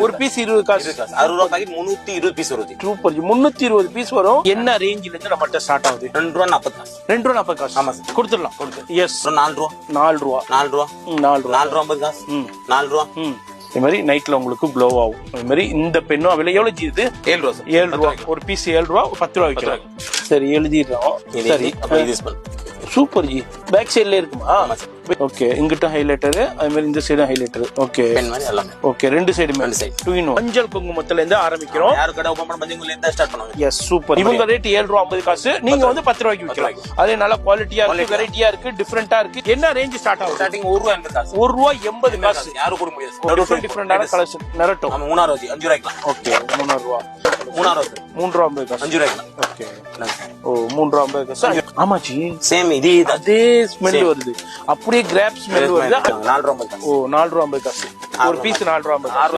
ஒரு பீஸ் 20 காசு. 60 ரூபாய் பாக்கெட் 320 பீஸ் வருது. சூப்பர். 320 பீஸ் வரும். என்ன ரேஞ்சில இருந்து நம்மகிட்ட ஸ்டார்ட் ஆகுது? 2 ரூபாய் 40 காசு. 2 ரூபா 40 காசு. ஆமா சார். கொடுத்துடலாம். எஸ். 4 ரூபாய். 4 ரூபா. 4 ரூபாய். 4 ரூபா. 4 ரூபாய் 50 காசு. 4 ரூபாய். இது மாதிரி நைட்ல உங்களுக்கு க்ளோ ஆகும். இது மாதிரி இந்த பெண்ணும் விலை எவ்வளவு ஜி? 7 ரூபாய் சார். 7 ரூபா. ஒரு பீஸ் 7 ரூபா, 10 ரூபா விற்கிறாங்க. சரி, எழுதிடுறோம். சரி, சூப்பர் ஜி. பேக் சைடுல இருக்குமா? ஓகே. இங்கிட்ட ஹைலைட்டர், அது மாதிரி இந்த சைடு ஹைலைட்டர். ஓகே. பென் மாதிரி எல்லாமே. ஓகே. ரெண்டு சைடு மேல சைடு. 2 in 1. மஞ்சள் குங்குமத்துல இருந்து ஆரம்பிக்கிறோம். யார் கடை ஓபன் பண்ண மஞ்சள் குங்குமத்துல இருந்து ஸ்டார்ட் பண்ணுவாங்க. S, super. இவங்க ரேட் 7 ரூபா 50 காசு. நீங்க வந்து 10 ரூபாய்க்கு விற்கலாம். அதே நல்ல குவாலிட்டியா இருக்கு, வெரைட்டியா இருக்கு, டிஃபரண்டா இருக்கு. என்ன ரேஞ்ச் ஸ்டார்ட் ஆகும்? ஸ்டார்டிங் 1 ரூபாய் 80 காசு. 1 ரூபாய் 80 காசு. யாரும் கூட முடியாது. டிஃபரண்டான கலெக்ஷன். நரட்டோ. ஆமா 3 ரூபாய் 5 ரூபாய்க்கு. ஓகே. 3 ரூபா. 3 ரூபாய். 3 ரூபா 50 காசு. 5 ரூபாய்க்கு. ஓகே. ஓ, 3 ரூபா 50 காசு. ஆமா ஜி. சேம் இதே அதே ஸ்மெல் வருது. அப்படியே கிராப் ஸ்மெல் வருது. 4 ரூபாய். ஓ, 4 ரூபா 50 காசு. ஒரு பீஸ் 4 ரூபா 50 காசு.